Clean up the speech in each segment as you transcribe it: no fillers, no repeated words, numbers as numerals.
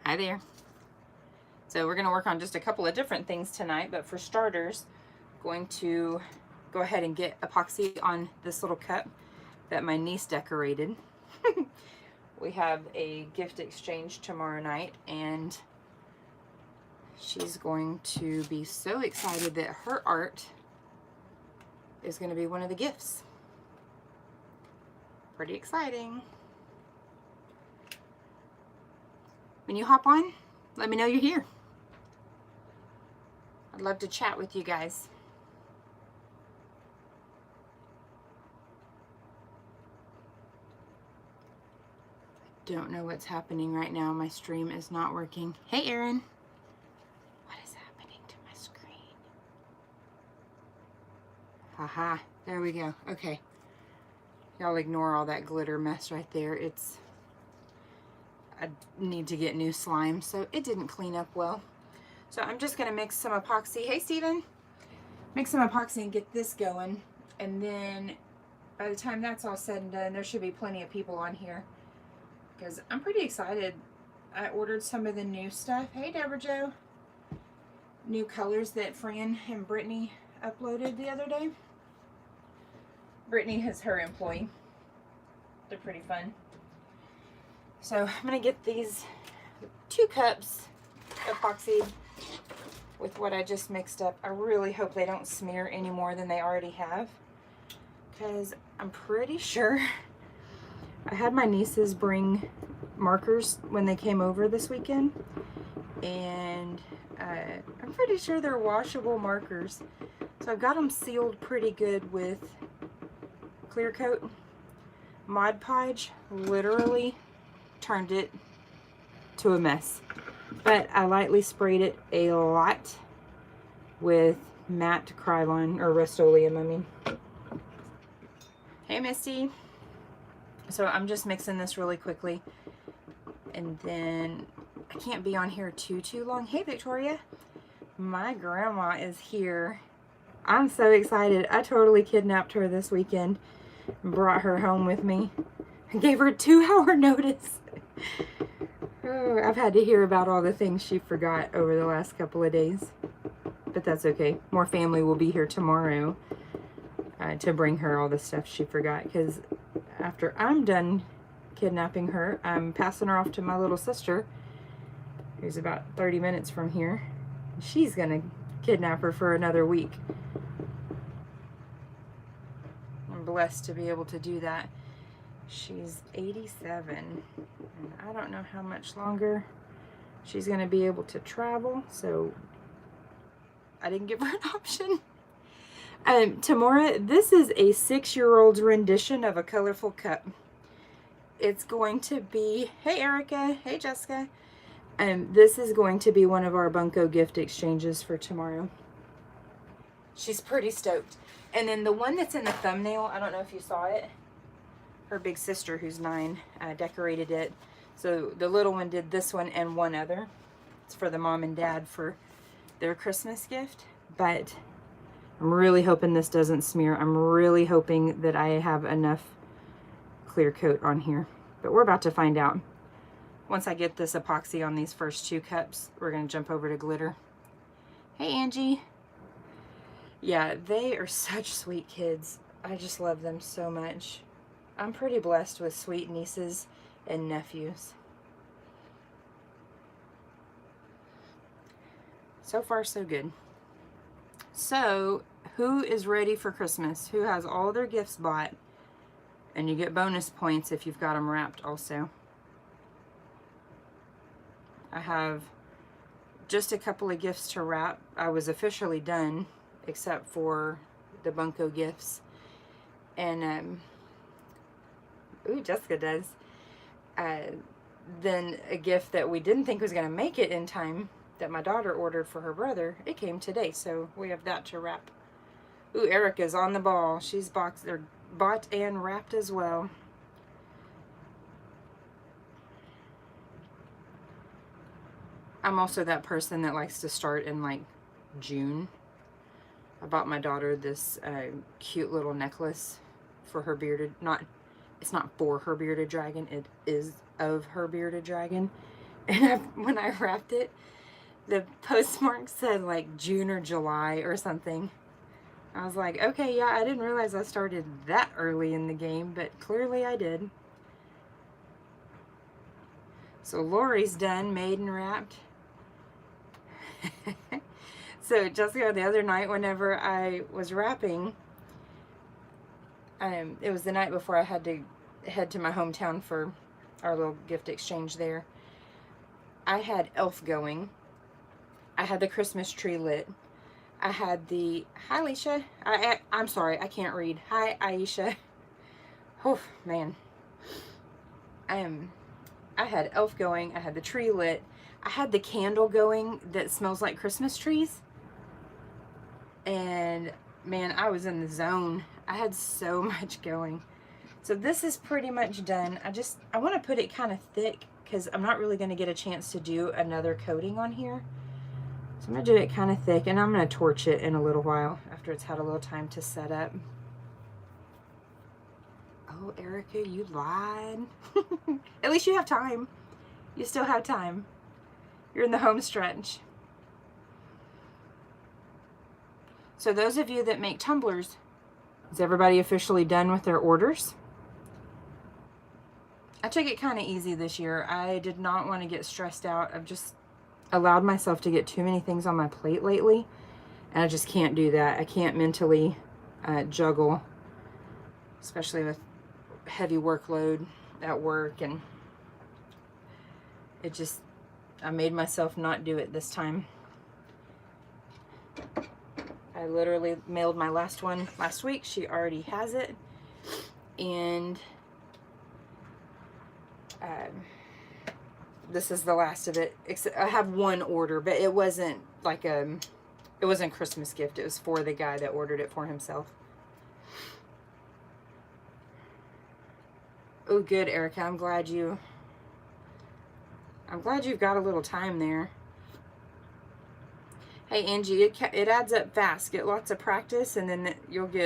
Hi there. So we're going to work on just a couple of different things tonight, but for starters, going to go ahead and get epoxy on this little cup that my niece decorated. We have a gift exchange tomorrow night, and she's going to be so excited that her art is going to be one of the gifts. Pretty exciting. When you hop on, let me know you're here. I'd love to chat with you guys. I don't know what's happening right now. My stream is not working. Hey, Erin. What is happening to my screen? Haha, there we go. Okay. Y'all ignore all that glitter mess right there. I need to get new slime, so it didn't clean up well. So I'm just going to mix some epoxy. Hey, Steven. Mix some epoxy and get this going. And then by the time that's all said and done, there should be plenty of people on here, because I'm pretty excited. I ordered some of the new stuff. Hey, Deborah Jo. New colors that Fran and Brittany uploaded the other day. Brittany is her employee. They're pretty fun. So I'm going to get these 2 cups epoxied with what I just mixed up. I really hope they don't smear any more than they already have, because I'm pretty sure I had my nieces bring markers when they came over this weekend, and I'm pretty sure they're washable markers. So I've got them sealed pretty good with clear coat. Mod Podge literally turned it to a mess, but I lightly sprayed it a lot with matte Krylon, or Rust-Oleum, I mean. Hey, Misty. So I'm just mixing this really quickly, and then I can't be on here too long. Hey, Victoria. My grandma is here. I'm so excited. I totally kidnapped her this weekend and brought her home with me. I gave her a 2-hour notice. Oh, I've had to hear about all the things she forgot over the last couple of days, but that's okay. More family will be here tomorrow to bring her all the stuff she forgot, because after I'm done kidnapping her, I'm passing her off to my little sister, who's about 30 minutes from here. She's gonna kidnap her for another week. I'm blessed to be able to do that. She's 87, and I don't know how much longer she's going to be able to travel, so I didn't give her an option. Tamora, this is a 6-year-old's rendition of a colorful cup. It's going to be, hey Erica, hey Jessica, this is going to be one of our Bunko gift exchanges for tomorrow. She's pretty stoked. And then the one that's in the thumbnail, I don't know if you saw it, her big sister, who's 9, decorated it. So the little one did this one and one other. It's for the mom and dad for their Christmas gift. But I'm really hoping this doesn't smear. I'm really hoping that I have enough clear coat on here. But we're about to find out. Once I get this epoxy on these first 2 cups, we're going to jump over to glitter. Hey, Angie. Yeah, they are such sweet kids. I just love them so much. I'm pretty blessed with sweet nieces and nephews. So far, so good. So, who is ready for Christmas? Who has all their gifts bought? And you get bonus points if you've got them wrapped also. I have just a couple of gifts to wrap. I was officially done, except for the Bunko gifts. And, ooh, Jessica does. Then a gift that we didn't think was going to make it in time, that my daughter ordered for her brother, it came today, so we have that to wrap. Ooh, Erica's on the ball. She's bought and wrapped as well. I'm also that person that likes to start in like June. I bought my daughter this cute little necklace for her it's not for her bearded dragon, it is of her bearded dragon. And when I wrapped it, the postmark said like June or July or something. I was like, okay, yeah, I didn't realize I started that early in the game, but clearly I did. So Lori's done, made and wrapped. So Jessica, the other night, whenever I was wrapping, it was the night before I had to head to my hometown for our little gift exchange there. I had Elf going. I had the Christmas tree lit. I had the, hi Alicia, I'm sorry, I can't read. Hi Aisha. Oh man. I had Elf going, I had the tree lit, I had the candle going that smells like Christmas trees. And man, I was in the zone. I had so much going. So this is pretty much done. I want to put it kind of thick because I'm not really going to get a chance to do another coating on here. So I'm going to do it kind of thick, and I'm going to torch it in a little while after it's had a little time to set up. Oh, Erica, you lied. At least you have time. You still have time. You're in the home stretch. So those of you that make tumblers, is everybody officially done with their orders? I took it kind of easy this year. I did not want to get stressed out. I've just allowed myself to get too many things on my plate lately, and I just can't do that. I can't mentally juggle, especially with heavy workload at work, and I made myself not do it this time. I literally mailed my last one last week. She already has it, and this is the last of it. Except I have one order, but it wasn't like it wasn't a Christmas gift. It was for the guy that ordered it for himself. Oh, good, Erica. I'm glad you've got a little time there. Hey, Angie, it adds up fast. Get lots of practice, and then you'll be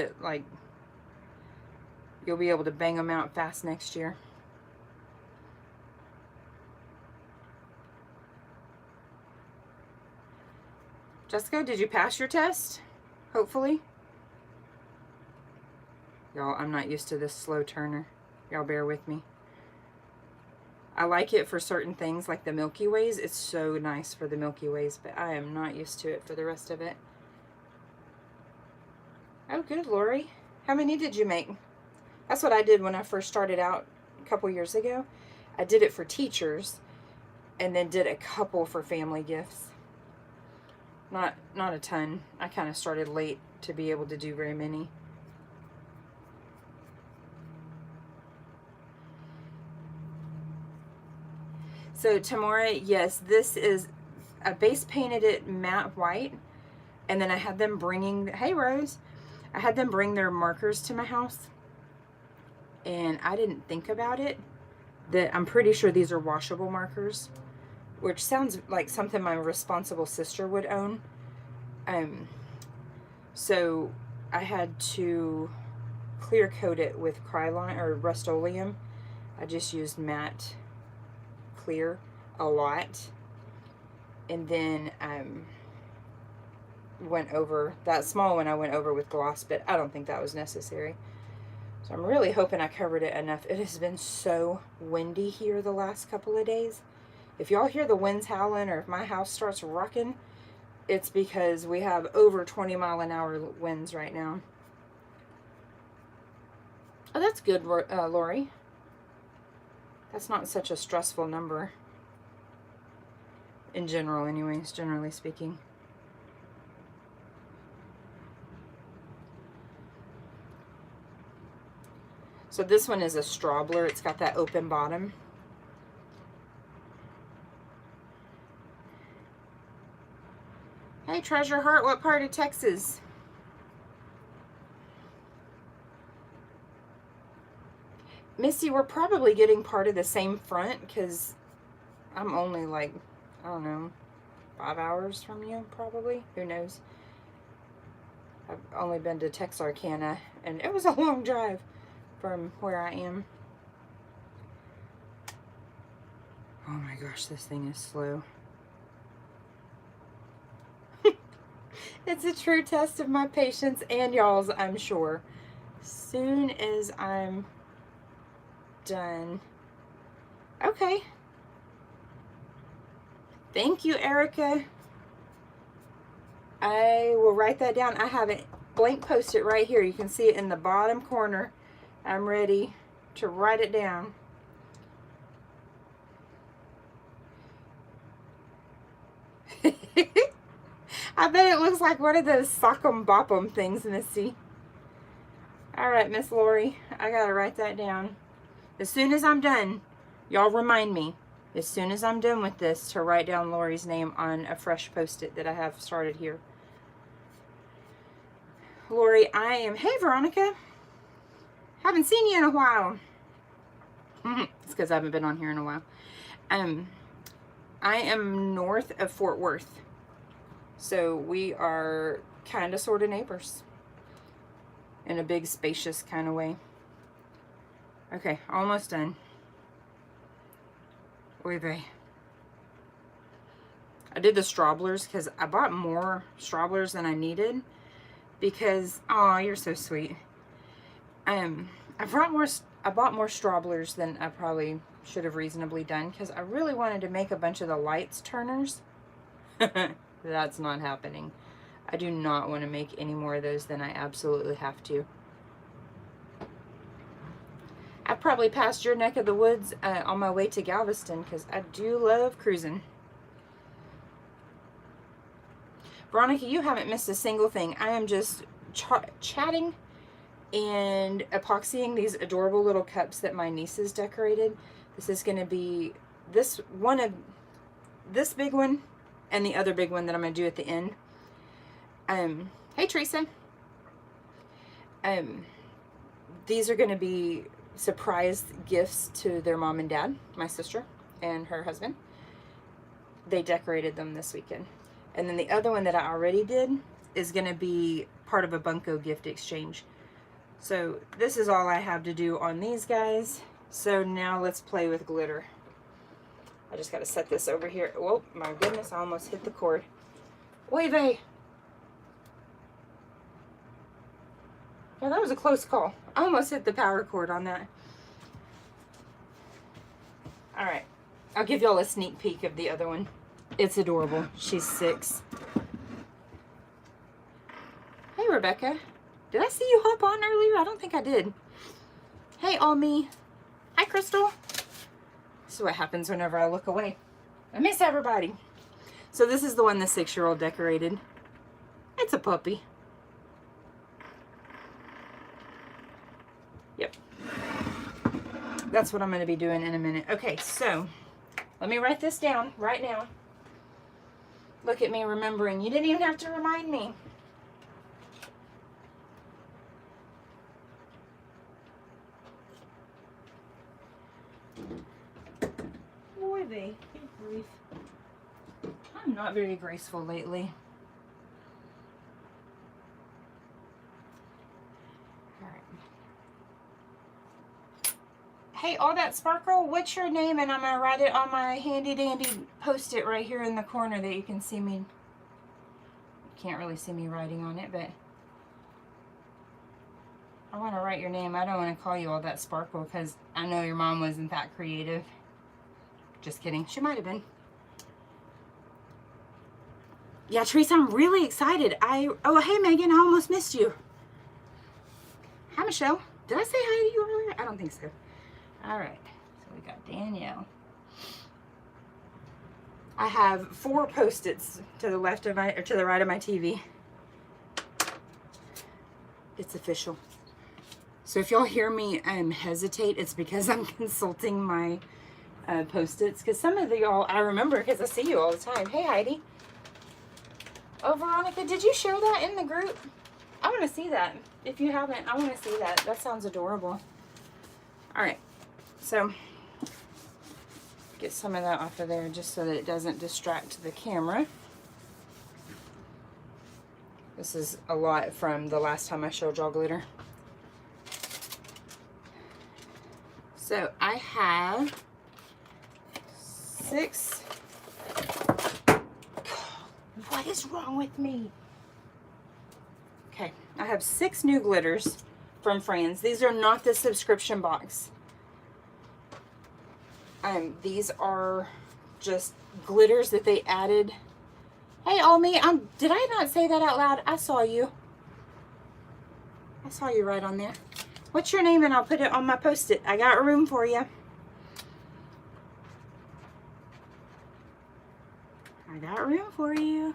able to bang them out fast next year. Jessica, did you pass your test? Hopefully. Y'all, I'm not used to this slow turner. Y'all bear with me. I like it for certain things like the Milky Ways. It's so nice for the Milky Ways, but I am not used to it for the rest of it. Oh, good, Lori. How many did you make? That's what I did when I first started out a couple years ago. I did it for teachers and then did a couple for family gifts. Not a ton. I kind of started late to be able to do very many. So Tamora, yes, this is, I base painted it matte white, and then I had them bringing, hey Rose, I had them bring their markers to my house, and I didn't think about it, that I'm pretty sure these are washable markers, which sounds like something my responsible sister would own. So I had to clear coat it with Krylon or Rust-Oleum. I just used matte clear a lot, and then went over that small one. I went over with gloss, but I don't think that was necessary. So I'm really hoping I covered it enough. It has been so windy here the last couple of days. If y'all hear the winds howling, or if my house starts rocking, it's because we have over 20-mile-an-hour winds right now. Oh, that's good, Lori. That's not such a stressful number. In general, anyways, generally speaking. So this one is a strawbler. It's got that open bottom. Hey, Treasure Heart, what part of Texas? Misty, we're probably getting part of the same front because I'm only like, I don't know, 5 hours from you, probably. Who knows? I've only been to Texarkana, and it was a long drive from where I am. Oh my gosh, this thing is slow. It's a true test of my patience and y'all's, I'm sure. Soon as I'm done. Okay. Thank you, Erica. I will write that down. I have a blank post-it right here. You can see it in the bottom corner. I'm ready to write it down. I bet it looks like one of those sock'em bopp'em things, Missy. All right, Miss Lori, I gotta write that down. As soon as I'm done, y'all remind me, as soon as I'm done with this, to write down Lori's name on a fresh post-it that I have started here. Lori, I am, hey Veronica, haven't seen you in a while. It's because I haven't been on here in a while. I am north of Fort Worth. So we are kind of sort of neighbors in a big spacious kind of way. Okay, almost done. Oy vey. I did the strawblers because I bought more strawblers than I needed because, oh, you're so sweet. I bought more strawblers than I probably should have reasonably done because I really wanted to make a bunch of the lights turners. That's not happening. I do not want to make any more of those than I absolutely have to. I've probably passed your neck of the woods on my way to Galveston because I do love cruising. Veronica, you haven't missed a single thing. I am just chatting and epoxying these adorable little cups that my nieces decorated. This is going to be this big one and the other big one that I'm going to do at the end. Hey Teresa. These are going to be surprise gifts to their mom and dad, my sister and her husband. They decorated them this weekend. And then the other one that I already did is going to be part of a Bunko gift exchange. So this is all I have to do on these guys. So now let's play with glitter. I just got to set this over here. Oh my goodness, I almost hit the cord. Oy vey. Yeah, that was a close call. I almost hit the power cord on that. All right, I'll give y'all a sneak peek of the other one. It's adorable. She's 6. Hey, Rebecca. Did I see you hop on earlier? I don't think I did. Hey, Almi. Hi, Crystal. This is what happens whenever I look away. I miss everybody. So this is the one the 6-year-old decorated. It's a puppy. Yep. That's what I'm going to be doing in a minute. Okay, so let me write this down right now. Look at me remembering. You didn't even have to remind me. Boy, good grief. I'm not very graceful lately. Hey, all that sparkle, what's your name? And I'm going to write it on my handy dandy post-it right here in the corner that you can see me. You can't really see me writing on it, but I want to write your name. I don't want to call you all that sparkle because I know your mom wasn't that creative. Just kidding. She might have been. Yeah, Teresa, I'm really excited. Oh, hey, Megan, I almost missed you. Hi, Michelle. Did I say hi to you earlier? I don't think so. All right, so we got Danielle. I have 4 Post-its to the left of my, or to the right of my TV. It's official. So if y'all hear me hesitate, it's because I'm consulting my Post-its. Because some of y'all I remember because I see you all the time. Hey, Heidi. Oh, Veronica, did you share that in the group? I want to see that. If you haven't, I want to see that. That sounds adorable. All right. So, get some of that off of there just so that it doesn't distract the camera. This is a lot from the last time I showed y'all glitter. So, I have 6. What is wrong with me? Okay, I have 6 new glitters from Frans. These are not the subscription box. These are just glitters that they added. Hey, Almi, did I not say that out loud? I saw you. I saw you right on there. What's your name? And I'll put it on my post-it. I got room for you. I got room for you.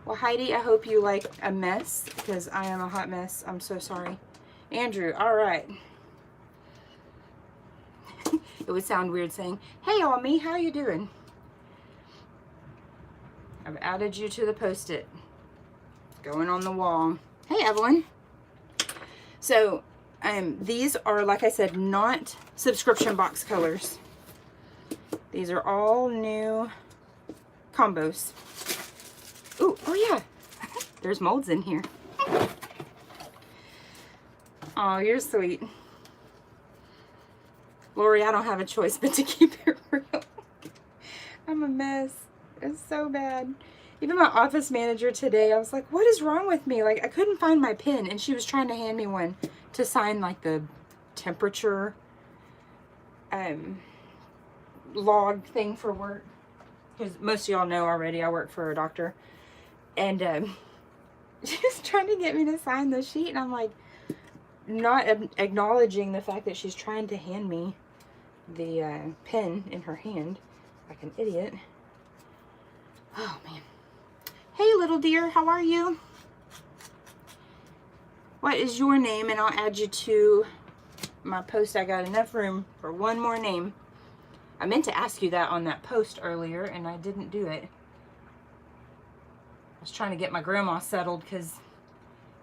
Well, Heidi, I hope you like a mess, because I am a hot mess. I'm so sorry. Andrew, all right. It would sound weird saying, hey, Almi, how you doing? I've added you to the post-it. Going on the wall. Hey, Evelyn. So, these are, like I said, not subscription box colors. These are all new combos. Ooh, oh yeah. There's molds in here. Oh, you're sweet. Lori, I don't have a choice but to keep it real. I'm a mess. It's so bad. Even my office manager today, I was like, what is wrong with me? Like, I couldn't find my pen, and she was trying to hand me one to sign, like, the temperature log thing for work. Because most of y'all know already I work for a doctor. And she was trying to get me to sign the sheet, and I'm like, not acknowledging the fact that she's trying to hand me the pen in her hand like an idiot. Oh, man. Hey, little dear, how are you? What is your name? And I'll add you to my post. I got enough room for one more name. I meant to ask you that on that post earlier, and I didn't do it. I was trying to get my grandma settled because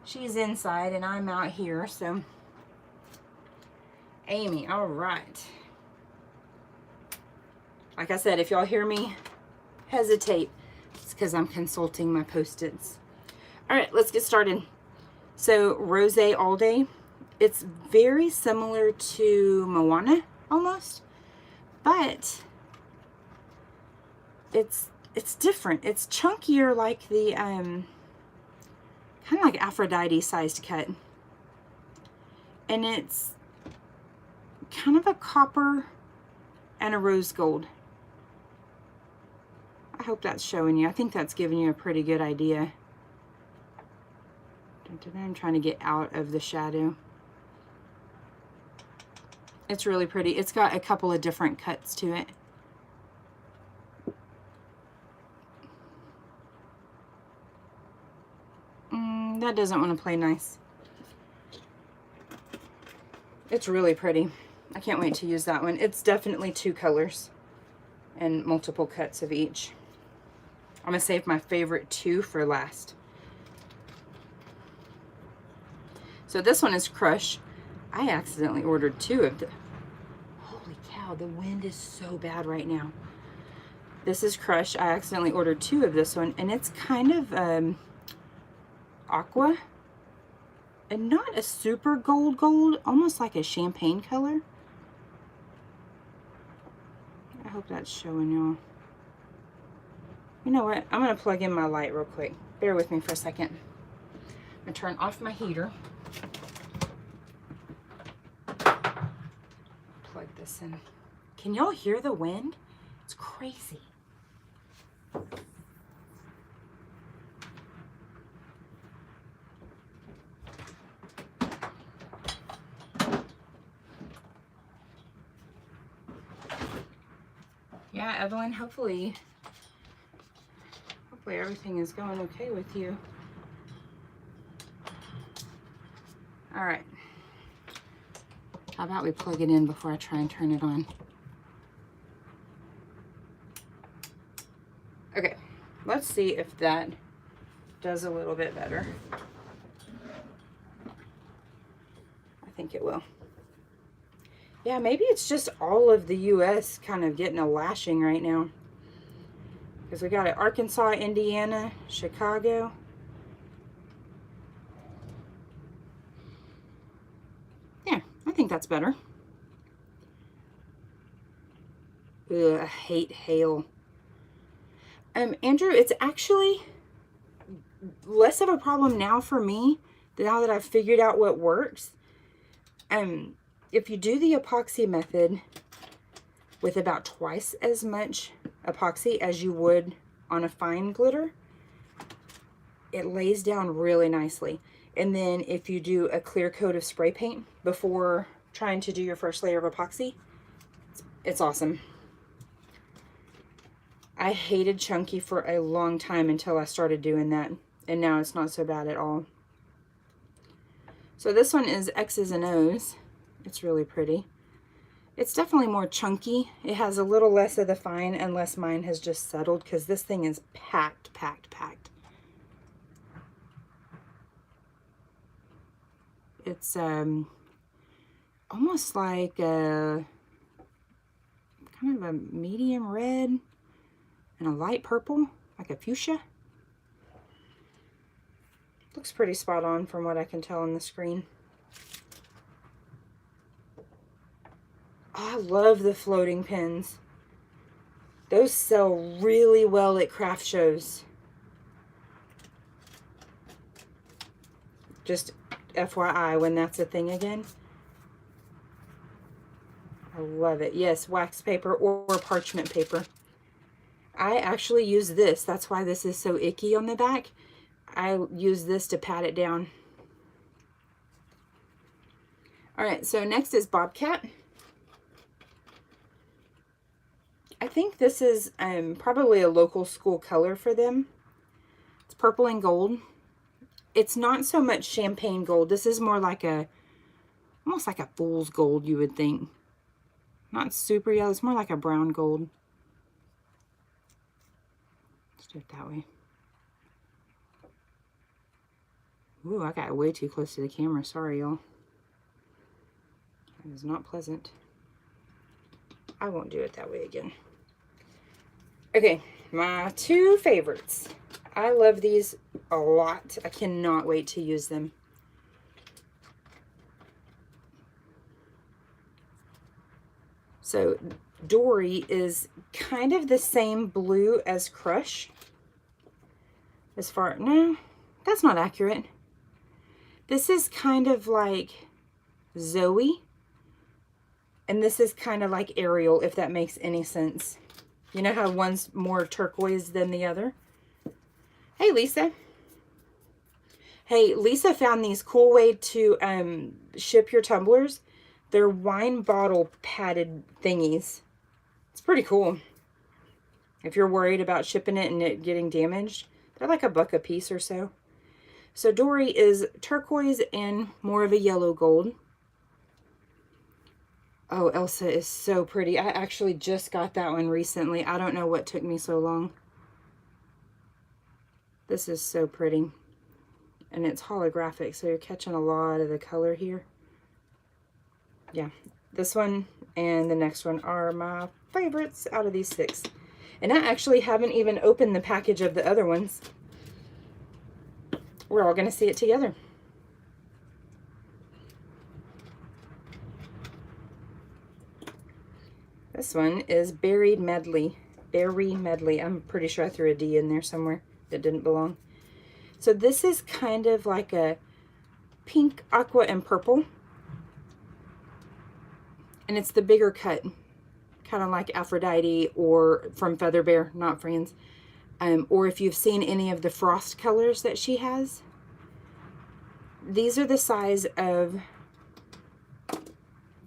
she's inside and I'm out here, so. Amy, all right. Like I said, if y'all hear me hesitate, it's because I'm consulting my post-its. All right, let's get started. So, Rose All Day. It's very similar to Moana, almost. But it's different. It's chunkier, like the, kind of like Aphrodite sized cut. And it's kind of a copper and a rose gold. I hope that's showing you. I think that's giving you a pretty good idea. I'm trying to get out of the shadow. It's really pretty. It's got a couple of different cuts to it. That doesn't want to play nice. It's really pretty. I can't wait to use that one. It's definitely 2 colors and multiple cuts of each. I'm going to save my favorite 2 for last. So this one is Crush. I accidentally ordered 2 of them. Holy cow, the wind is so bad right now. This is Crush. I accidentally ordered 2 of this one, and it's kind of aqua. And not a super gold, almost like a champagne color. I hope that's showing y'all. You know what? I'm going to plug in my light real quick. Bear with me for a second. I'm going to turn off my heater. Plug this in. Can y'all hear the wind? It's crazy. Yeah, Evelyn, hopefully everything is going okay with you. All right. How about we plug it in before I try and turn it on? Okay, let's see if that does a little bit better. I think it will. Yeah, maybe it's just all of the U.S. kind of getting a lashing right now. Because we got it Arkansas, Indiana, Chicago. Yeah, I think that's better. Ugh, I hate hail. Andrew, it's actually less of a problem now for me, now that I've figured out what works. If you do the epoxy method with about twice as much epoxy as you would on a fine glitter, it lays down really nicely. And then if you do a clear coat of spray paint before trying to do your first layer of epoxy, it's awesome. I hated chunky for a long time until I started doing that, and now it's not so bad at all. So this one is X's and O's. It's really pretty. It's definitely more chunky. It has a little less of the fine, unless mine has just settled, because this thing is packed, packed, packed. It's almost like a kind of a medium red and a light purple, like a fuchsia. Looks pretty spot on from what I can tell on the screen. Oh, I love the floating pins. Those sell really well at craft shows. Just FYI, when that's a thing again. I love it. Yes, wax paper or parchment paper. I actually use this. That's why this is so icky on the back. I use this to pat it down. All right, so next is Bobcat. I think this is probably a local school color for them. It's purple and gold. It's not so much champagne gold. This is more like almost like a fool's gold, you would think. Not super yellow. It's more like a brown gold. Let's do it that way. Ooh, I got way too close to the camera. Sorry, y'all. That is not pleasant. I won't do it that way again. Okay, my two favorites. I love these a lot. I cannot wait to use them. So Dory is kind of the same blue as Crush. No, that's not accurate. This is kind of like Zoe. And this is kind of like Ariel, if that makes any sense. You know how one's more turquoise than the other? Hey, Lisa. Hey, Lisa found these cool way to ship your tumblers. They're wine bottle padded thingies. It's pretty cool. If you're worried about shipping it and it getting damaged, they're like $1 a piece or so. So Dory is turquoise and more of a yellow gold. Oh, Elsa is so pretty. I actually just got that one recently. I don't know what took me so long. This is so pretty. And it's holographic, so you're catching a lot of the color here. Yeah, this one and the next one are my favorites out of these 6. And I actually haven't even opened the package of the other ones. We're all going to see it together. This one is Berry Medley. Berry Medley. I'm pretty sure I threw a D in there somewhere that didn't belong. So this is kind of like a pink, aqua, and purple. And it's the bigger cut. Kind of like Aphrodite or from Feather Bear, not Frans. Or if you've seen any of the frost colors that she has. These are the size of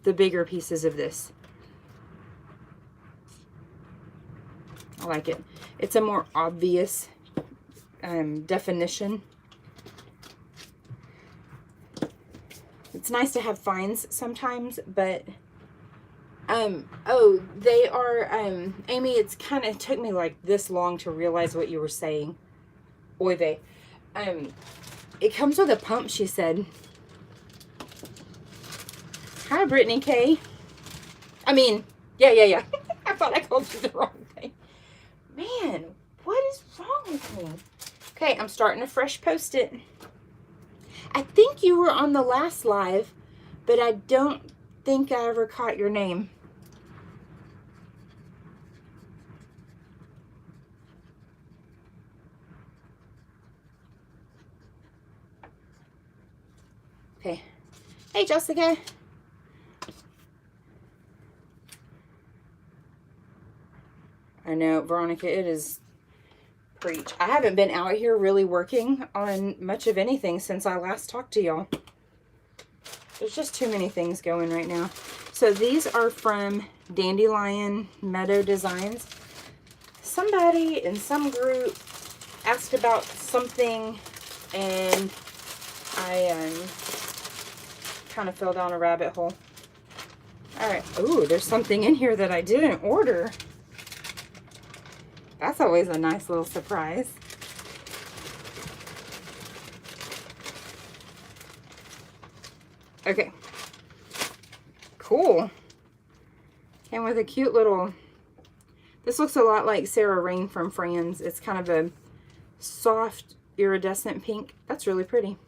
the bigger pieces of this. I like it. It's a more obvious definition. It's nice to have fines sometimes, but oh, they are Amy, it's kind of took me like this long to realize what you were saying. Oy vey. It comes with a pump, she said. Hi, Brittany K. I mean, yeah. I thought I called you the wrong thing. Man, what is wrong with me? Okay, I'm starting a fresh post-it. I think you were on the last live, but I don't think I ever caught your name. Okay. Hey, Jessica. I know, Veronica, it is preach. I haven't been out here really working on much of anything since I last talked to y'all. There's just too many things going right now. So these are from Dandelion Meadow Designs. Somebody in some group asked about something, and I kind of fell down a rabbit hole. All right. Ooh, there's something in here that I didn't order. That's always a nice little surprise. Okay. Cool. Came with a cute little... This looks a lot like Sarah Rain from Frans. It's kind of a soft iridescent pink. That's really pretty.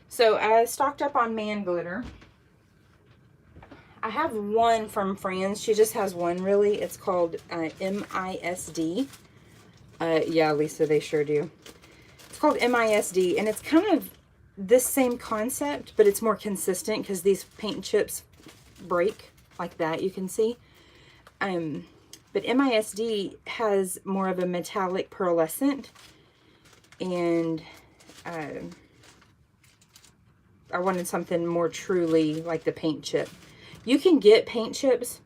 So I stocked up on man glitter. I have one from Frans. She just has one, really. It's called MISD. Yeah, Lisa, they sure do. It's called MISD, and it's kind of this same concept, but it's more consistent because these paint chips break like that, you can see. But MISD has more of a metallic pearlescent, and I wanted something more truly like the paint chip. You can get paint chips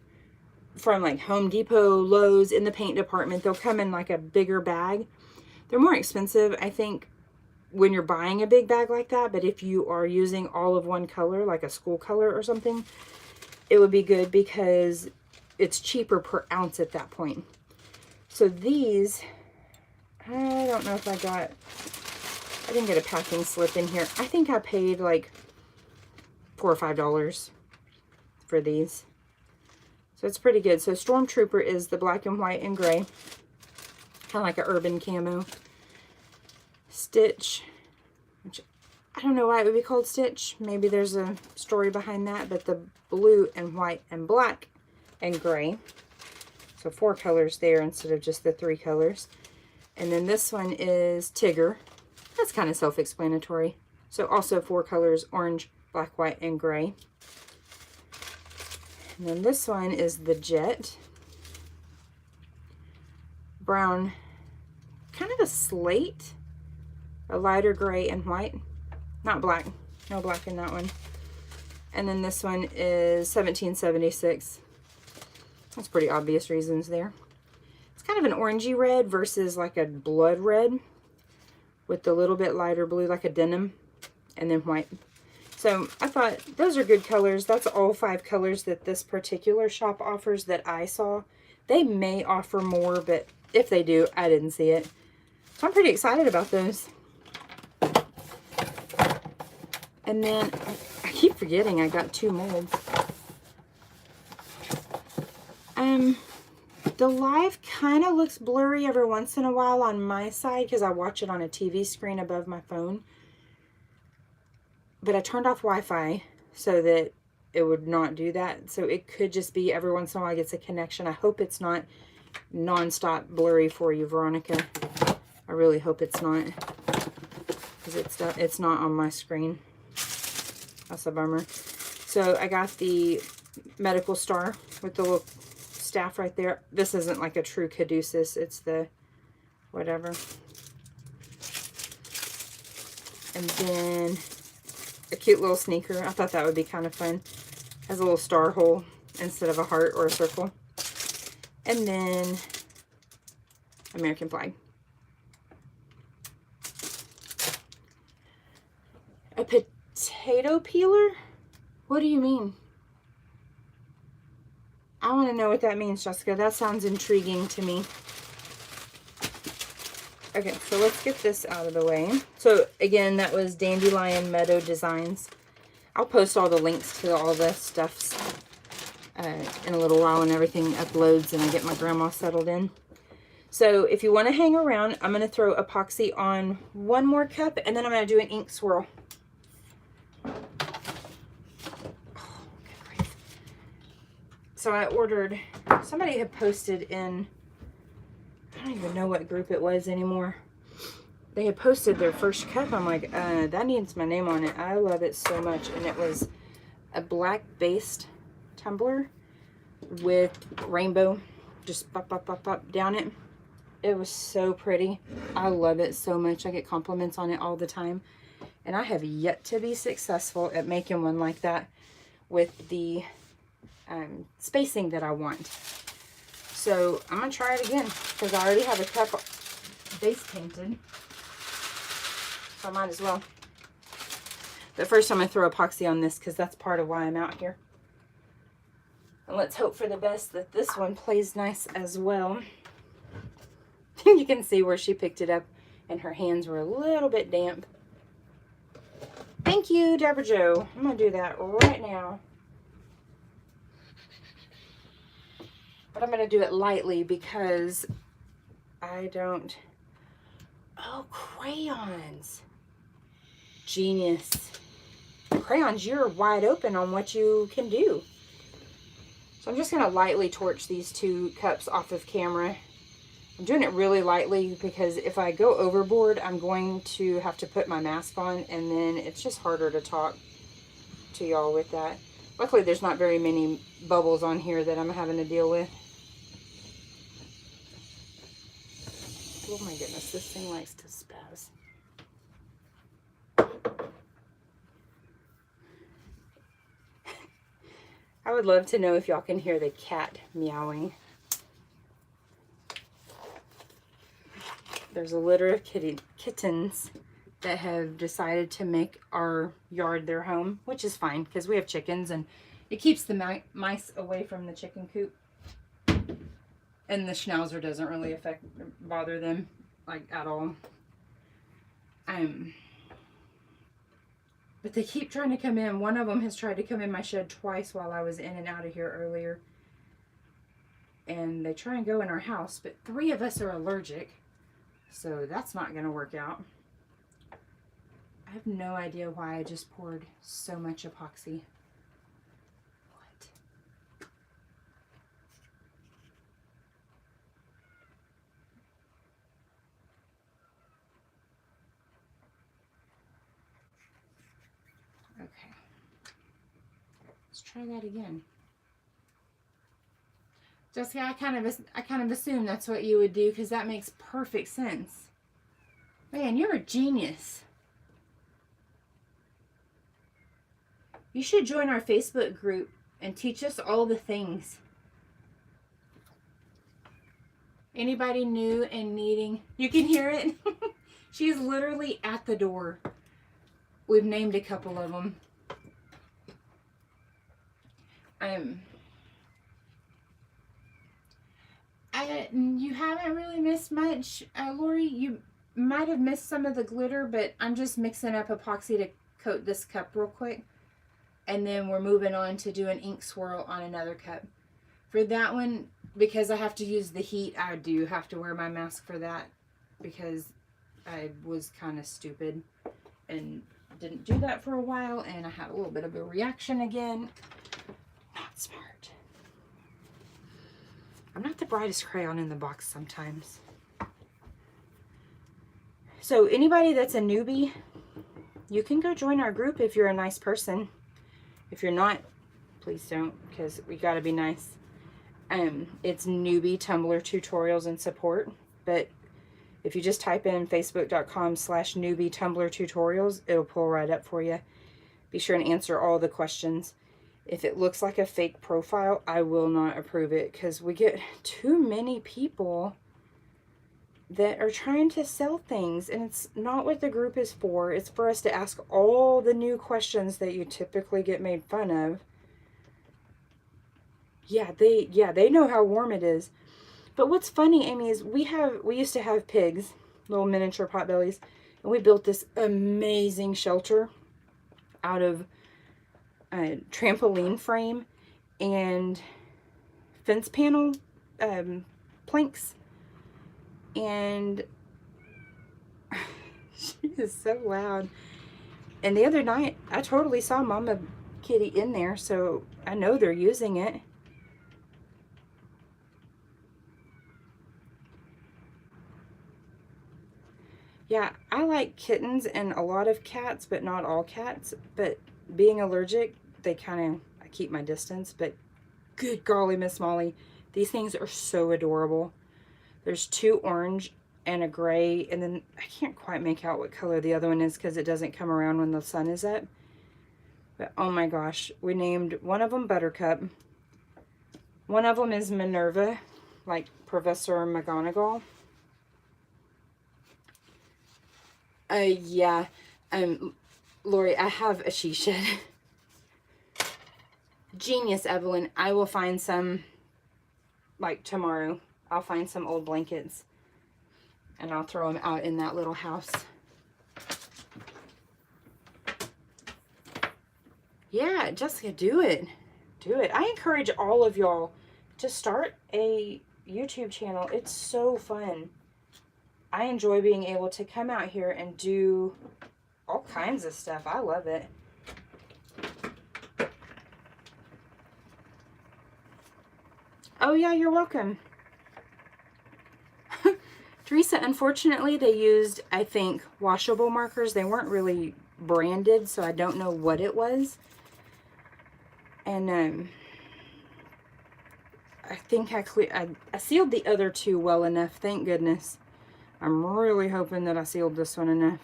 from like Home Depot, Lowe's, in the paint department. They'll come in like a bigger bag. They're more expensive, I think, when you're buying a big bag like that. But if you are using all of one color, like a school color or something, it would be good because it's cheaper per ounce at that point. So these, I don't know if I didn't get a packing slip in here. I think I paid like $4 or $5 for these. So it's pretty good. So Stormtrooper is the black and white and gray. Kind of like an urban camo. Stitch, which I don't know why it would be called Stitch. Maybe there's a story behind that. But the blue and white and black and gray. So 4 colors there instead of just the 3 colors. And then this one is Tigger. That's kind of self-explanatory. So also 4 colors, orange, black, white, and gray. And then this one is the Jet. Brown, kind of a slate, a lighter gray and white. Not black, no black in that one. And then this one is 1776. That's pretty obvious reasons there. It's kind of an orangey red versus like a blood red with a little bit lighter blue, like a denim, and then white. So I thought those are good colors. That's all 5 colors that this particular shop offers that I saw. They may offer more, but if they do, I didn't see it. So I'm pretty excited about those. And then I keep forgetting I got 2 molds. The live kind of looks blurry every once in a while on my side because I watch it on a TV screen above my phone. But I turned off Wi-Fi so that it would not do that. So it could just be every once in a while it gets a connection. I hope it's not non-stop blurry for you, Veronica. I really hope it's not, because it's not on my screen. That's a bummer. So I got the medical star with the little staff right there. This isn't like a true caduceus. It's the whatever. And then a cute little sneaker. I thought that would be kind of fun. Has a little star hole instead of a heart or a circle. And then American flag. A potato peeler? What do you mean? I want to know what that means, Jessica. That sounds intriguing to me. Okay, so let's get this out of the way. So again, that was Dandelion Meadow Designs. I'll post all the links to all this stuff in a little while when everything uploads and I get my grandma settled in. So if you want to hang around, I'm going to throw epoxy on one more cup and then I'm going to do an ink swirl. So I ordered, somebody had posted in, I don't even know what group it was anymore. They had posted their first cup. I'm like, that needs my name on it. I love it so much. And it was a black based tumbler with rainbow just pop down it. It was so pretty. I love it so much. I get compliments on it all the time. And I have yet to be successful at making one like that with the spacing that I want. So I'm going to try it again because I already have a cup base painted. So I might as well. But first I'm going to throw epoxy on this because that's part of why I'm out here. And let's hope for the best that this one plays nice as well. You can see where she picked it up and her hands were a little bit damp. Thank you, Deborah Jo. I'm going to do that right now. But I'm going to do it lightly because I don't... Oh, crayons. Genius. Crayons, you're wide open on what you can do. So I'm just going to lightly torch these 2 cups off of camera. I'm doing it really lightly because if I go overboard, I'm going to have to put my mask on, and then it's just harder to talk to y'all with that. Luckily, there's not very many bubbles on here that I'm having to deal with. Oh my goodness, this thing likes to spaz. I would love to know if y'all can hear the cat meowing. There's a litter of kittens that have decided to make our yard their home, which is fine because we have chickens and it keeps the mice away from the chicken coop. And the schnauzer doesn't really bother them, like, at all. But they keep trying to come in. One of them has tried to come in my shed twice while I was in and out of here earlier. And they try and go in our house, but 3 of us are allergic. So that's not going to work out. I have no idea why I just poured so much epoxy. Okay, let's try that again. Jessica, I kind of assumed that's what you would do because that makes perfect sense. Man, you're a genius. You should join our Facebook group and teach us all the things. Anybody new and needing? You can hear it. She's literally at the door. We've named a couple of them. You haven't really missed much, Lori. You might have missed some of the glitter, but I'm just mixing up epoxy to coat this cup real quick. And then we're moving on to do an ink swirl on another cup. For that one, because I have to use the heat, I do have to wear my mask for that because I was kind of stupid and didn't do that for a while, and I had a little bit of a reaction again. Not smart. I'm not the brightest crayon in the box sometimes. So anybody that's a newbie, you can go join our group if you're a nice person. If you're not, please don't, because we gotta be nice. It's newbie tumbler tutorials and support, but if you just type in facebook.com/newbie tumbler tutorials, it'll pull right up for you. Be sure and answer all the questions. If it looks like a fake profile, I will not approve it because we get too many people that are trying to sell things, and it's not what the group is for. It's for us to ask all the new questions that you typically get made fun of. Yeah, they know how warm it is. But what's funny, Amy, is we used to have pigs, little miniature potbellies, and we built this amazing shelter out of a trampoline frame and fence panel planks. And she is so loud. And the other night, I totally saw Mama Kitty in there, so I know they're using it. Yeah, I like kittens and a lot of cats, but not all cats. But being allergic, they kind of, I keep my distance. But good golly, Miss Molly, these things are so adorable. There's two orange and a gray, and then I can't quite make out what color the other one is because it doesn't come around when the sun is up. But oh my gosh, we named one of them Buttercup. One of them is Minerva, like Professor McGonagall. Yeah, Lori, I have a she shed. Genius, Evelyn. I will find some, like tomorrow. I'll find some old blankets and I'll throw them out in that little house. Yeah, Jessica, do it. Do it. I encourage all of y'all to start a YouTube channel. It's so fun. I enjoy being able to come out here and do all kinds of stuff. I love it. Oh yeah, you're welcome. Teresa, unfortunately they used, I think, washable markers. They weren't really branded, so I don't know what it was. And I think I sealed the other two well enough, thank goodness. I'm really hoping that I sealed this one enough.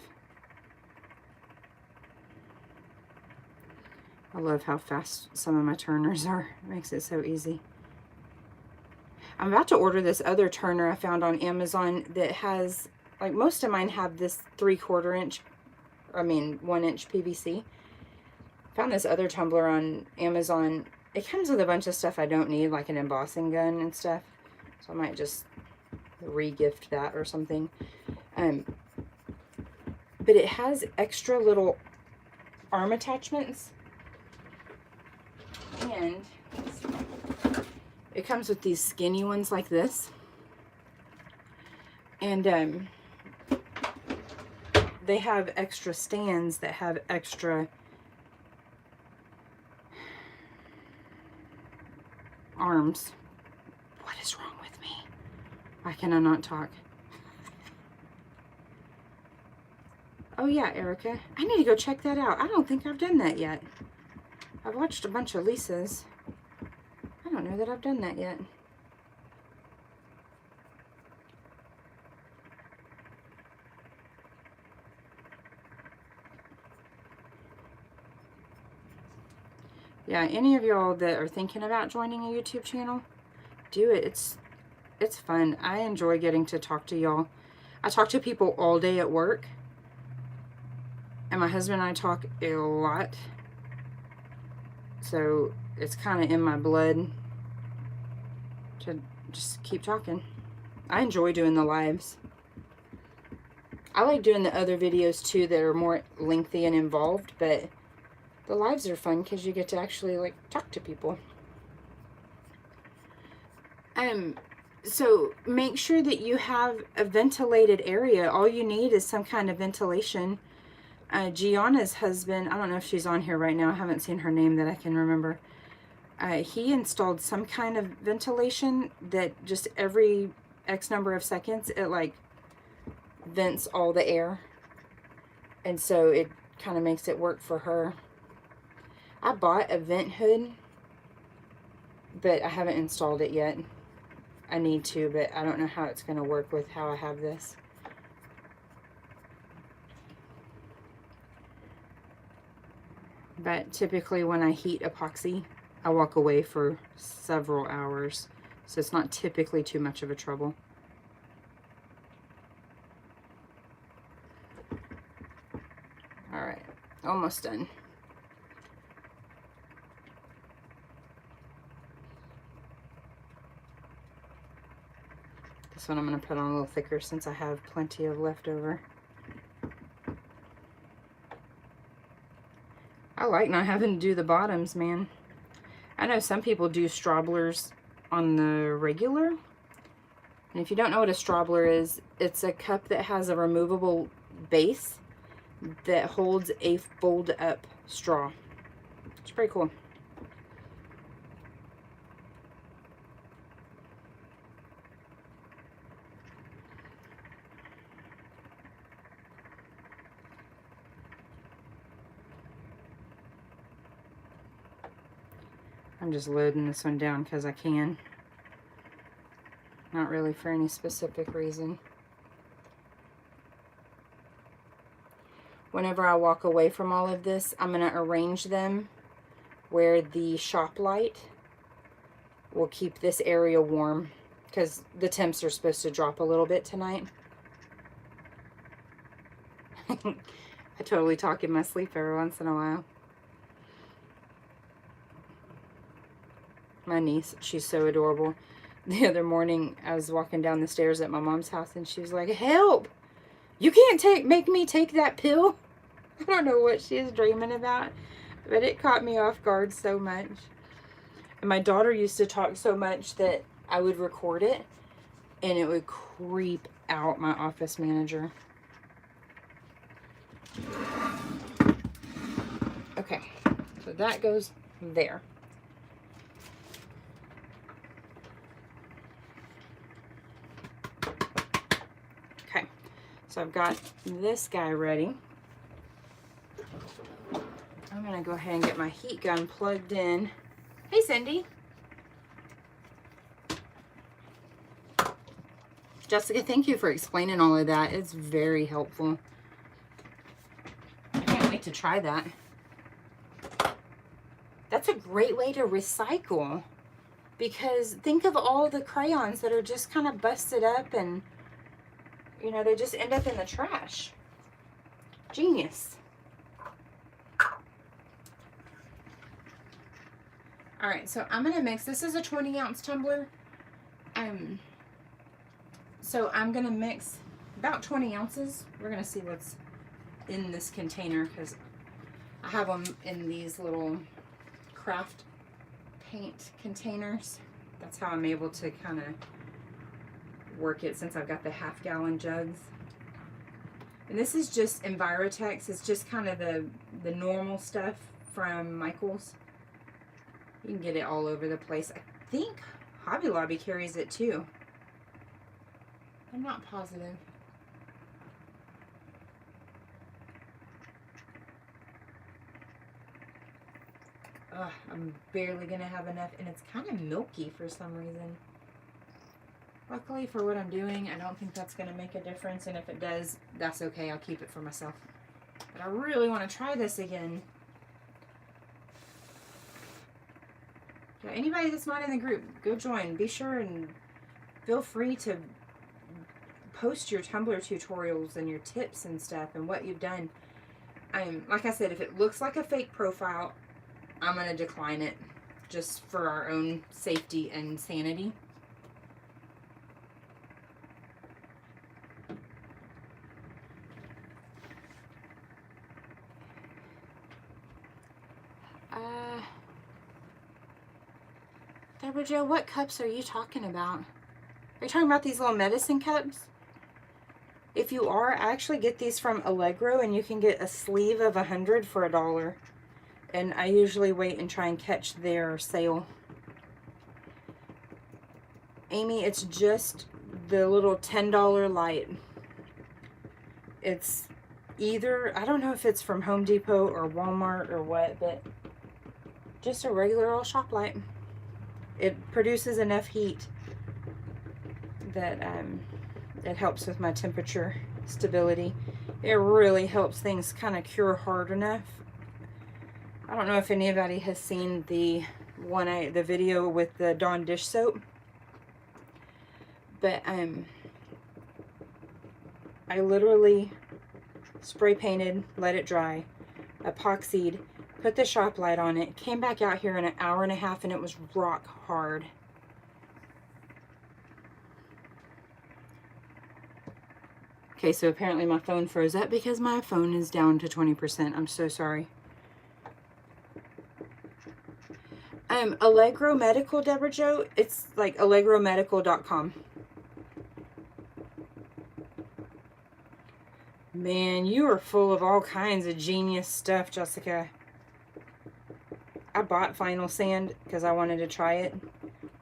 I love how fast some of my turners are. It makes it so easy. I'm about to order this other turner I found on Amazon that has, like most of mine have this 1/4 inch, 1 inch PVC. Found this other tumbler on Amazon. It comes with a bunch of stuff I don't need, like an embossing gun and stuff. So I might just re-gift that or something. But it has extra little arm attachments. And it comes with these skinny ones like this. And they have extra stands that have extra arms. What is wrong with me? Why can I not talk? Oh yeah, Erica. I need to go check that out. I don't think I've done that yet. I've watched a bunch of Lisa's. I don't know that I've done that yet. Yeah, any of y'all that are thinking about joining a YouTube channel, do it. It's fun. I enjoy getting to talk to y'all. I talk to people all day at work. And my husband and I talk a lot. So it's kind of in my blood to just keep talking. I enjoy doing the lives. I like doing the other videos too that are more lengthy and involved, but the lives are fun because you get to actually like talk to people. So make sure that you have a ventilated area. All you need is some kind of ventilation. Gianna's husband, I don't know if she's on here right now. I haven't seen her name that I can remember. He installed some kind of ventilation that just every X number of seconds, it like vents all the air. And so it kind of makes it work for her. I bought a vent hood, but I haven't installed it yet. I need to, but I don't know how it's going to work with how I have this. But typically when I heat epoxy, I walk away for several hours. So it's not typically too much of a trouble. Alright, almost done. This one I'm going to put on a little thicker since I have plenty of leftover. I like not having to do the bottoms, man. I know some people do strawblers on the regular. And if you don't know what a straubler is, it's a cup that has a removable base that holds a fold-up straw. It's pretty cool. I'm just loading this one down because I can. Not really for any specific reason. Whenever I walk away from all of this, I'm going to arrange them where the shop light will keep this area warm, because the temps are supposed to drop a little bit tonight. I totally talk in my sleep every once in a while. My niece, she's so adorable. The other morning, I was walking down the stairs at my mom's house, and she was like, "Help! You can't make me take that pill." I don't know what she is dreaming about, but it caught me off guard so much. And my daughter used to talk so much that I would record it, and it would creep out my office manager. Okay, so that goes there. Okay, so I've got this guy ready. I'm gonna go ahead and get my heat gun plugged in. Hey, Cindy. Jessica, thank you for explaining all of that. It's very helpful. I can't wait to try that. That's a great way to recycle, because think of all the crayons that are just kind of busted up and, you know, they just end up in the trash. Genius. All right, so I'm gonna mix. This is a 20-ounce tumbler. So I'm gonna mix about 20 ounces. We're gonna see what's in this container, because I have them in these little craft paint containers. That's how I'm able to kind of work it, since I've got the half-gallon jugs. And this is just Envirotex. It's just kind of the normal stuff from Michael's. You can get it all over the place. I think Hobby Lobby carries it too. I'm not positive. Ugh, I'm barely gonna have enough, and it's kind of milky for some reason. Luckily for what I'm doing, I don't think that's gonna make a difference, and if it does, that's okay. I'll keep it for myself. But I really want to try this again. So anybody that's not in the group, go join. Be sure and feel free to post your tumbler tutorials and your tips and stuff and what you've done. Like I said, if it looks like a fake profile, I'm going to decline it, just for our own safety and sanity. Deborah Jo, what cups are you talking about? Are you talking about these little medicine cups? If you are, I actually get these from Allegro, and you can get a sleeve of 100 for $1. And I usually wait and try and catch their sale. Amy, it's just the little $10 light. It's either, I don't know if it's from Home Depot or Walmart or what, but just a regular old shop light. It produces enough heat that it helps with my temperature stability. It really helps things kind of cure hard enough. I don't know if anybody has seen the video with the Dawn dish soap, but I literally spray painted, let it dry, epoxied, put the shop light on it, came back out here in an hour and a half, and it was rock hard. Okay, so apparently my phone froze up because my phone is down to 20%. I'm so sorry. Allegro Medical, Deborah Jo, it's like allegromedical.com. Man, you are full of all kinds of genius stuff, Jessica. I bought Final Sand because I wanted to try it.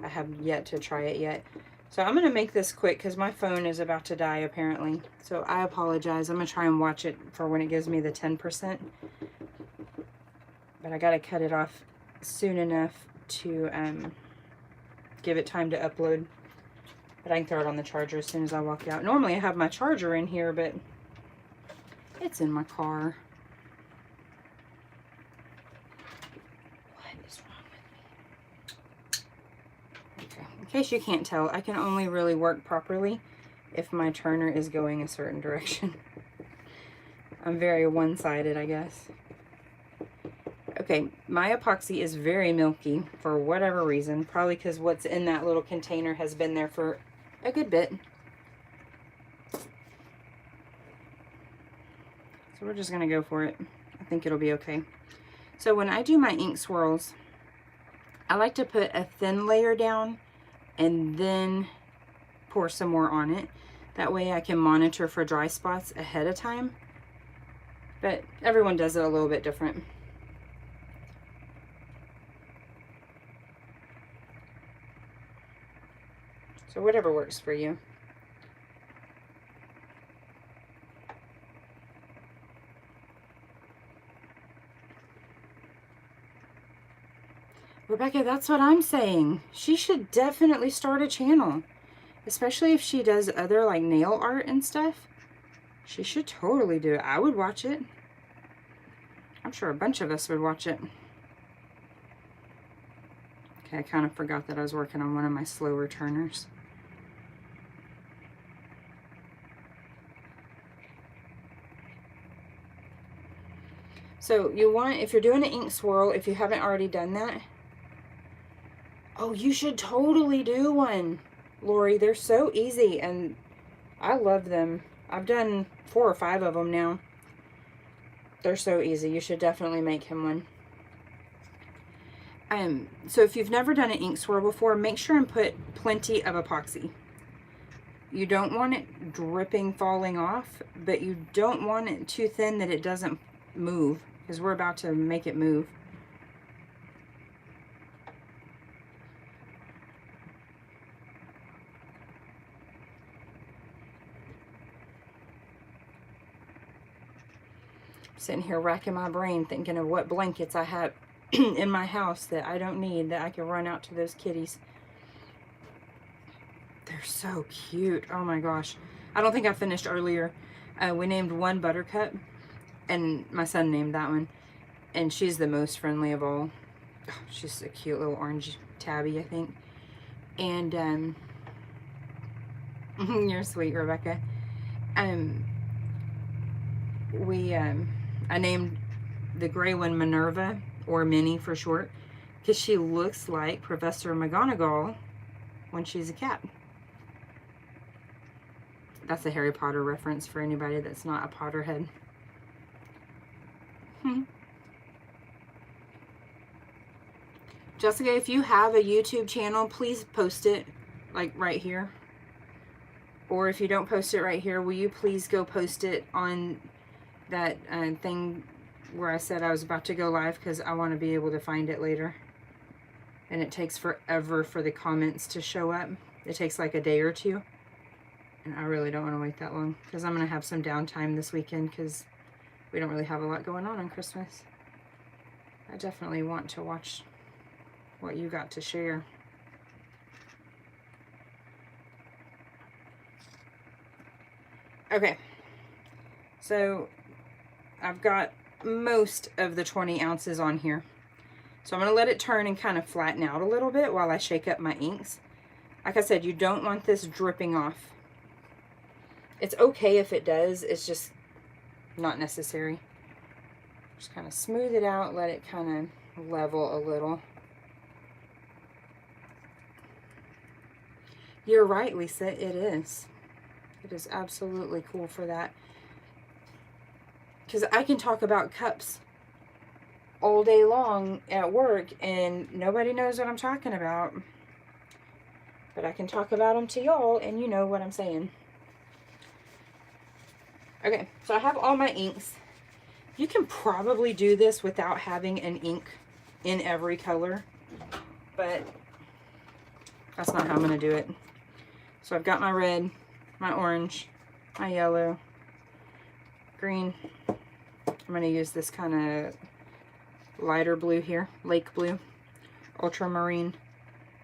I have yet to try it yet. So I'm going to make this quick because my phone is about to die apparently. So I apologize. I'm going to try and watch it for when it gives me the 10%. But I got to cut it off soon enough to give it time to upload. But I can throw it on the charger as soon as I walk out. Normally I have my charger in here, but it's in my car. What is wrong with me? Okay, in case you can't tell, I can only really work properly if my turner is going a certain direction. I'm very one-sided, I guess. Okay, my epoxy is very milky for whatever reason. Probably because what's in that little container has been there for a good bit. So we're just going to go for it. I think it'll be okay. So when I do my ink swirls, I like to put a thin layer down and then pour some more on it. That way I can monitor for dry spots ahead of time. But everyone does it a little bit different. So whatever works for you. Rebecca, that's what I'm saying. She should definitely start a channel. Especially if she does other like nail art and stuff. She should totally do it. I would watch it. I'm sure a bunch of us would watch it. Okay, I kind of forgot that I was working on one of my slower turners. So you want, if you're doing an ink swirl, if you haven't already done that, oh, you should totally do one, Lori. They're so easy and I love them. I've done 4 or 5 of them now. They're so easy. You should definitely make him one. So if you've never done an ink swirl before, make sure and put plenty of epoxy. You don't want it dripping, falling off, but you don't want it too thin that it doesn't move, because we're about to make it move. Sitting here racking my brain thinking of what blankets I have in my house that I don't need, that I can run out to those kitties. They're so cute. Oh my gosh. I don't think I finished earlier. We named one Buttercup, and my son named that one. And she's the most friendly of all. Oh, she's a cute little orange tabby, I think. And you're sweet, Rebecca. I named the gray one Minerva, or Minnie for short, because she looks like Professor McGonagall when she's a cat. That's a Harry Potter reference for anybody that's not a Potterhead. Jessica, if you have a YouTube channel, please post it like right here. Or if you don't post it right here, will you please go post it on that thing where I said I was about to go live, because I want to be able to find it later. And it takes forever for the comments to show up. It takes like a day or two. And I really don't want to wait that long, because I'm going to have some downtime this weekend, because we don't really have a lot going on Christmas. I definitely want to watch what you got to share. Okay, so I've got most of the 20 ounces on here. So I'm going to let it turn and kind of flatten out a little bit while I shake up my inks. Like I said, you don't want this dripping off. It's okay if it does, it's just not necessary. Just kind of smooth it out, let it kind of level a little. You're right, Lisa, it is. It is absolutely cool for that. Because I can talk about cups all day long at work and nobody knows what I'm talking about. But I can talk about them to y'all and you know what I'm saying. Okay, so I have all my inks. You can probably do this without having an ink in every color, but that's not how I'm going to do it. So I've got my red, my orange, my yellow, green. I'm going to use this kind of lighter blue here, lake blue. ultramarine,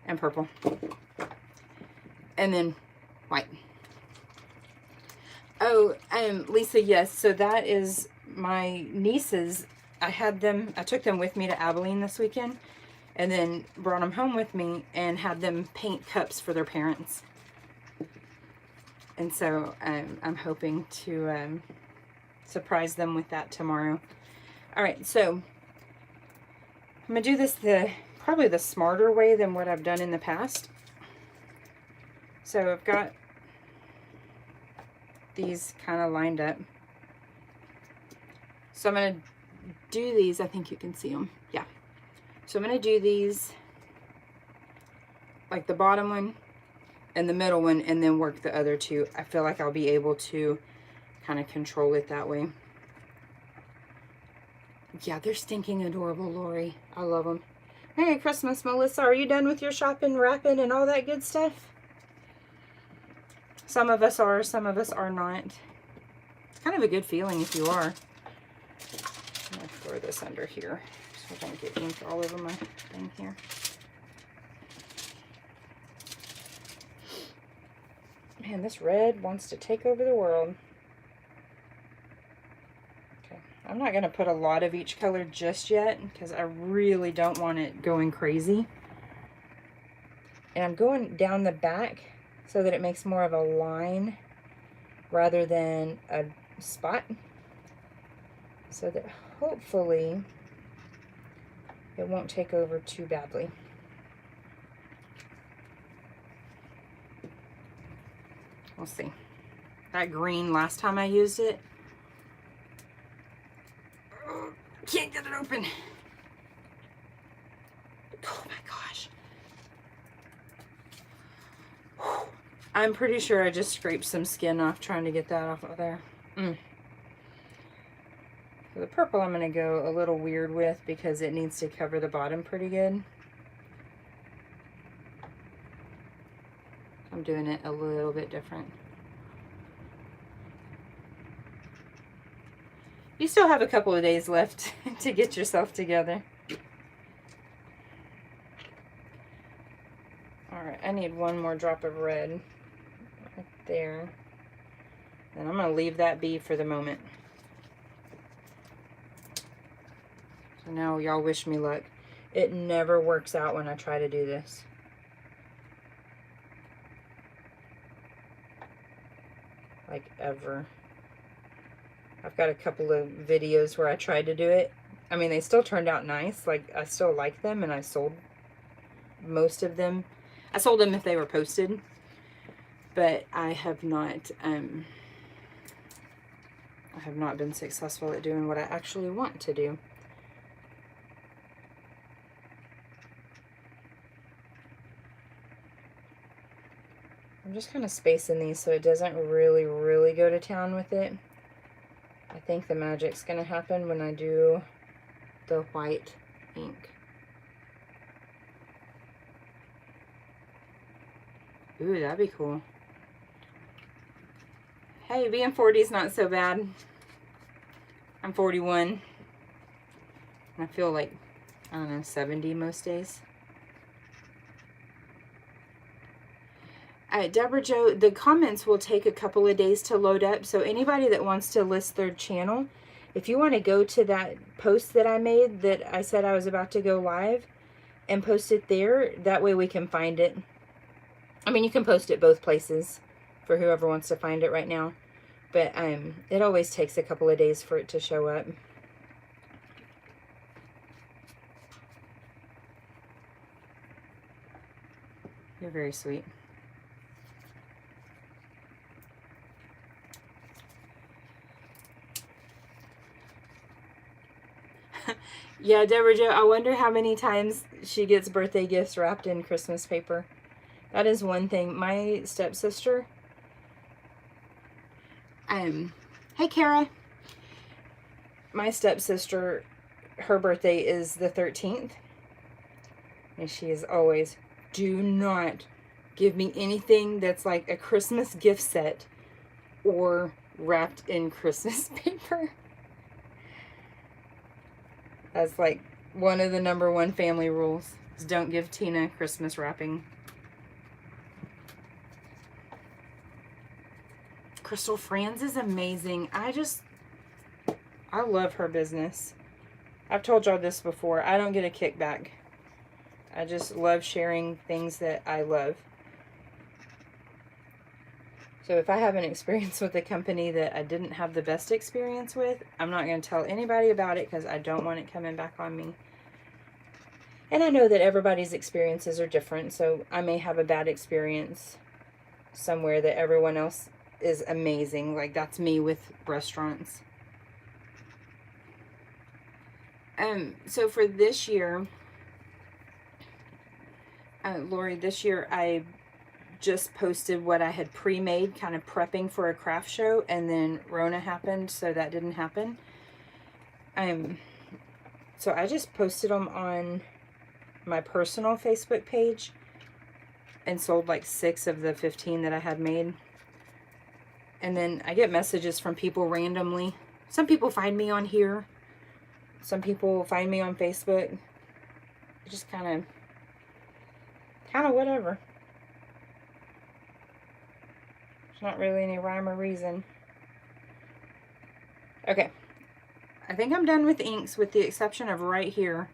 and purple. And then white. Oh, Lisa, yes. So that is my nieces. I took them with me to Abilene this weekend, and then brought them home with me and had them paint cups for their parents. And so I'm hoping to surprise them with that tomorrow. All right, so I'm gonna do this probably the smarter way than what I've done in the past. So I've got these kind of lined up. So I'm going to do these. I think you can see them. Yeah. So I'm going to do these, like the bottom one and the middle one, and then work the other two. I feel like I'll be able to kind of control it that way. Yeah, they're stinking adorable, Lori. I love them. Merry Christmas, Melissa. Are you done with your shopping, wrapping, and all that good stuff? Some of us are, some of us are not. It's kind of a good feeling if you are. I'm going to throw this under here so I don't get ink all over my thing here. Man, this red wants to take over the world. Okay, I'm not going to put a lot of each color just yet because I really don't want it going crazy. And I'm going down the back so that it makes more of a line rather than a spot, so that hopefully it won't take over too badly. We'll see. That green, last time I used it, can't get it open. Oh my gosh. I'm pretty sure I just scraped some skin off trying to get that off of there. For the purple, I'm going to go a little weird with because it needs to cover the bottom pretty good. I'm doing it a little bit different. You still have a couple of days left to get yourself together. Alright, I need one more drop of red. Right there. And I'm going to leave that be for the moment. So now y'all wish me luck. It never works out when I try to do this. Like ever. I've got a couple of videos where I tried to do it. I mean, they still turned out nice. Like, I still like them, and I sold most of them. I sold them if they were posted, but I have not been successful at doing what I actually want to do. I'm just kind of spacing these so it doesn't really go to town with it. I think the magic's going to happen when I do the white ink. Ooh, that'd be cool. Hey, being 40 is not so bad. I'm 41. I feel like, I don't know, 70 most days. Deborah Jo, the comments will take a couple of days to load up. So anybody that wants to list their channel, if you want to go to that post that I made that I said I was about to go live and post it there, that way we can find it. I mean, you can post it both places for whoever wants to find it right now. But it always takes a couple of days for it to show up. You're very sweet. Yeah, Deborah Jo, I wonder how many times she gets birthday gifts wrapped in Christmas paper. That is one thing. My stepsister, hey Kara, my stepsister, her birthday is the 13th, and she is always, do not give me anything that's like a Christmas gift set or wrapped in Christmas paper. That's like one of the #1 family rules. Don't give Tina Christmas wrapping. Crystal Frans is amazing. I love her business. I've told y'all this before. I don't get a kickback. I just love sharing things that I love. So if I have an experience with a company that I didn't have the best experience with, I'm not going to tell anybody about it because I don't want it coming back on me. And I know that everybody's experiences are different, so I may have a bad experience somewhere that everyone else is amazing. Like, that's me with restaurants. So for this year, Lori, this year I just posted what I had pre-made, kind of prepping for a craft show, and then Rona happened, so that didn't happen. So I just posted them on my personal Facebook page and sold like 6 of the 15 that I had made. And then I get messages from people randomly. Some people find me on here. Some people find me on Facebook. Just kind of whatever. There's not really any rhyme or reason. Okay. I think I'm done with inks with the exception of right here.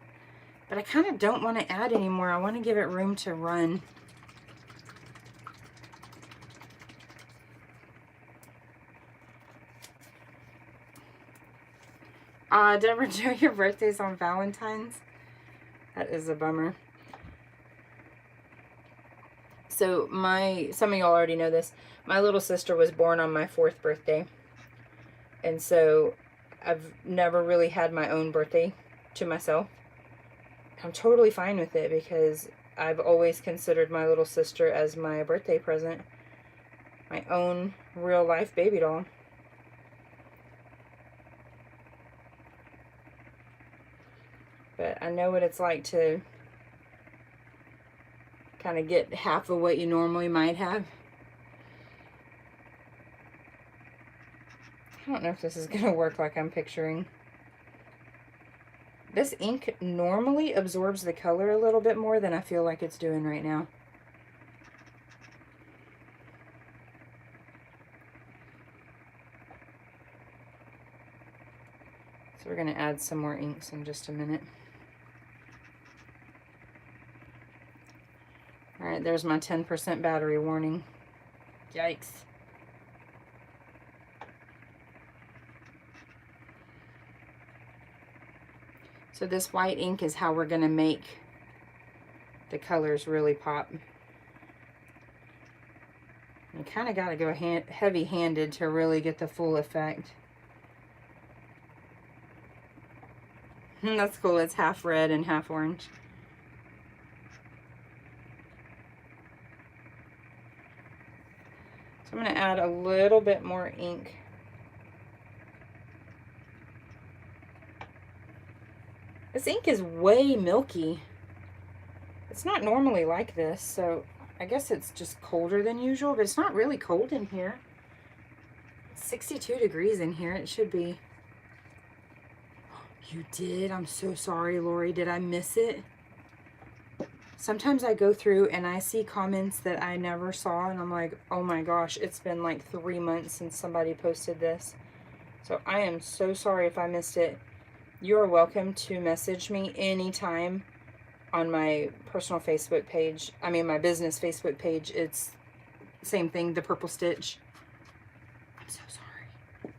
But I kind of don't want to add anymore. I want to give it room to run. Deborah Joe, your birthday's on Valentine's. That is a bummer. So some of y'all already know this. My little sister was born on my 4th birthday. And so I've never really had my own birthday to myself. I'm totally fine with it because I've always considered my little sister as my birthday present. My own real life baby doll. But I know what it's like to kind of get half of what you normally might have. I don't know if this is going to work like I'm picturing. This ink normally absorbs the color a little bit more than I feel like it's doing right now. So we're going to add some more inks in just a minute. Alright, there's my 10% battery warning. Yikes. So this white ink is how we're going to make the colors really pop. You kind of got to go heavy-handed to really get the full effect. That's cool. It's half red and half orange. So I'm going to add a little bit more ink. This ink is way milky. It's not normally like this, so I guess it's just colder than usual, but it's not really cold in here. It's 62 degrees in here. It should be. You did? I'm so sorry, Lori. Did I miss it? Sometimes I go through and I see comments that I never saw, and I'm like, oh my gosh, it's been like 3 months since somebody posted this. So I am so sorry if I missed it. You are welcome to message me anytime on my personal Facebook page. I mean, my business Facebook page. It's same thing, the purple stitch. I'm so sorry.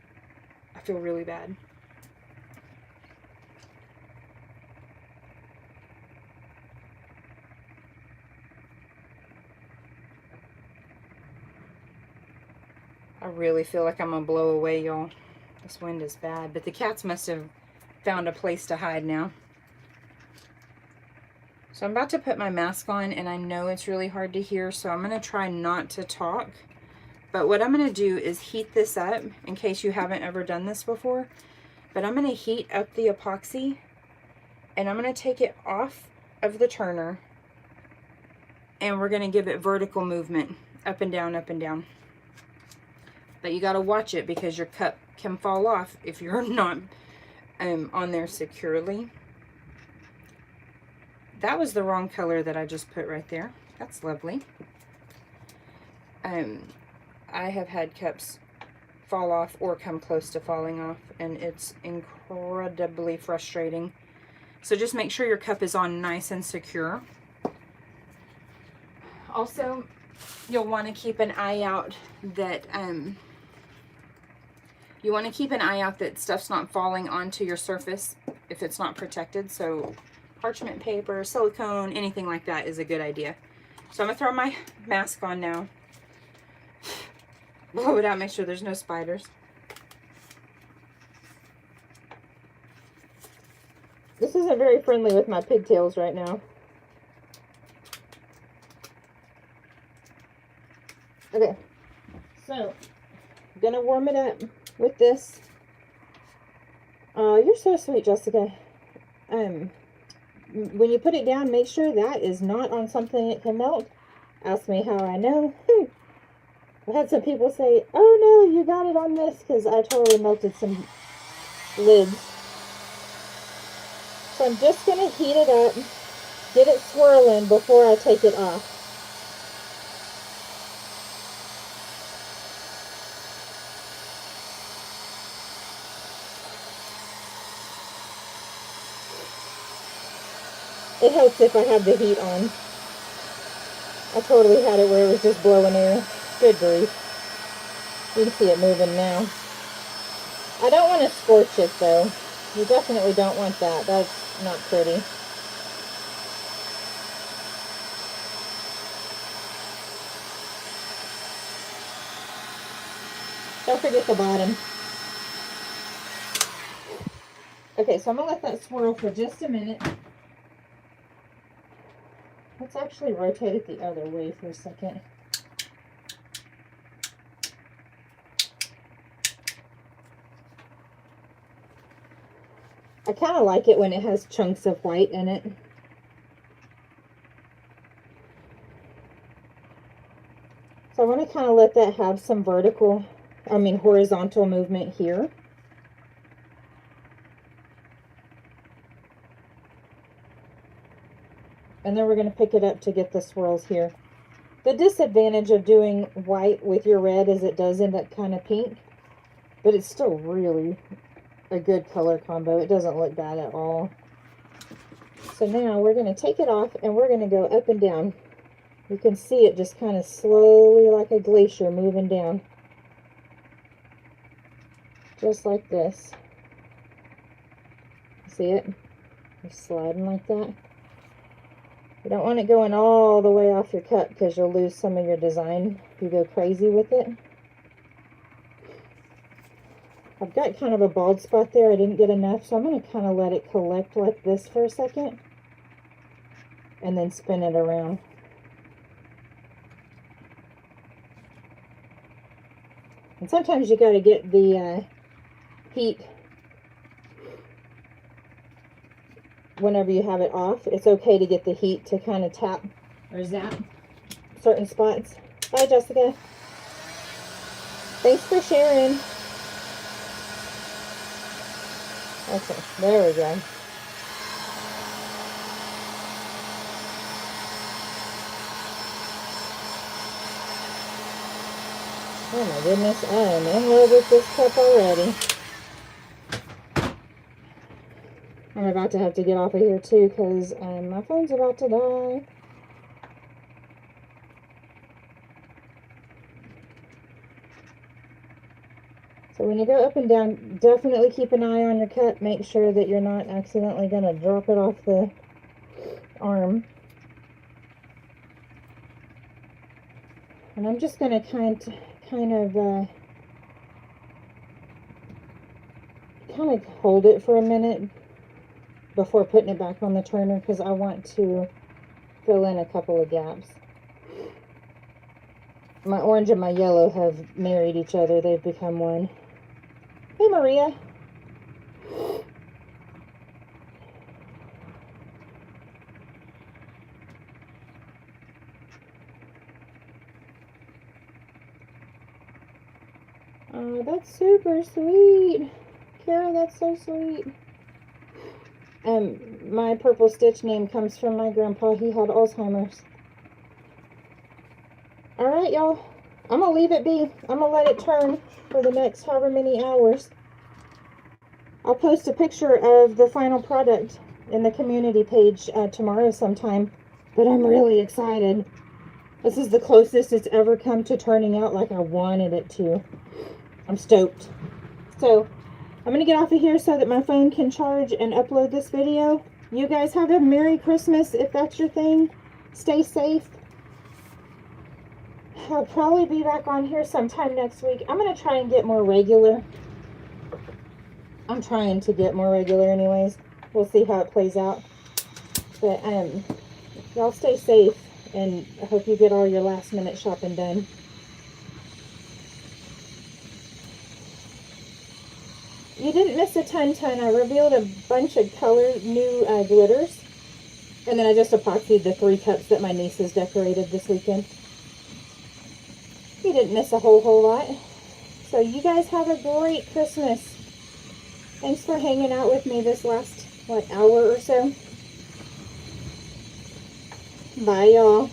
I feel really bad. I really feel like I'm gonna blow away, y'all. This wind is bad, but the cats must have found a place to hide now. So I'm about to put my mask on, and I know it's really hard to hear, so I'm gonna try not to talk. But what I'm gonna do is heat this up, in case you haven't ever done this before. But I'm gonna heat up the epoxy, and I'm gonna take it off of the turner, and we're gonna give it vertical movement, up and down, up and down. But you gotta watch it because your cup can fall off if you're not on there securely. that was the wrong color that I just put right there. That's lovely. I have had cups fall off or come close to falling off, and it's incredibly frustrating. So just make sure your cup is on nice and secure. Also, you'll want to keep an eye out that stuff's not falling onto your surface if it's not protected. So parchment paper, silicone, anything like that is a good idea. So I'm gonna throw my mask on now. Blow it out, make sure there's no spiders. This isn't very friendly with my pigtails right now. Okay, so I'm gonna warm it up with this. Oh, you're so sweet, Jessica. When you put it down, make sure that is not on something that can melt. Ask me how I know. I've had some people say, oh no, you got it on this, because I totally melted some lids. So I'm just going to heat it up, get it swirling before I take it off. It helps if I have the heat on. I totally had it where it was just blowing air. Good grief. You can see it moving now. I don't want to scorch it though. You definitely don't want that. That's not pretty. Don't forget the bottom. Okay, so I'm going to let that swirl for just a minute. Let's actually rotate it the other way for a second. I kind of like it when it has chunks of white in it. So I want to kind of let that have some horizontal movement here. And then we're going to pick it up to get the swirls here. The disadvantage of doing white with your red is it does end up kind of pink, but it's still really a good color combo. It doesn't look bad at all. So now we're going to take it off and we're going to go up and down. You can see it just kind of slowly, like a glacier, moving down. Just like this. See it? It's sliding like that. You don't want it going all the way off your cup because you'll lose some of your design if you go crazy with it. I've got kind of a bald spot there. I didn't get enough, so I'm going to kind of let it collect like this for a second and then spin it around. And sometimes you got to get the heat whenever you have it off. It's okay to get the heat to kind of tap or zap certain spots. Bye, Jessica. Thanks for sharing. Okay, there we go. Oh my goodness, I am in love with this cup already. I'm about to have to get off of here too because my phone's about to die. So when you go up and down, definitely keep an eye on your cup. Make sure that you're not accidentally going to drop it off the arm. And I'm just going to kind of hold it for a minute before putting it back on the turner because I want to fill in a couple of gaps. My orange and my yellow have married each other. They've become one. Hey, Maria. Oh, that's super sweet. Kara, that's so sweet. my purple stitch name comes from my grandpa. He had Alzheimer's. Alright, y'all. I'm going to leave it be. I'm going to let it turn for the next however many hours. I'll post a picture of the final product in the community page tomorrow sometime. But I'm really excited. This is the closest it's ever come to turning out like I wanted it to. I'm stoked. So, I'm going to get off of here so that my phone can charge and upload this video. You guys have a Merry Christmas if that's your thing. Stay safe. I'll probably be back on here sometime next week. I'm going to try and get more regular. I'm trying to get more regular anyways. We'll see how it plays out. But, y'all stay safe. And I hope you get all your last minute shopping done. You didn't miss a ton. I revealed a bunch of new glitters. And then I just epoxied the 3 cups that my nieces decorated this weekend. You didn't miss a whole lot. So you guys have a great Christmas. Thanks for hanging out with me this last, hour or so. Bye, y'all.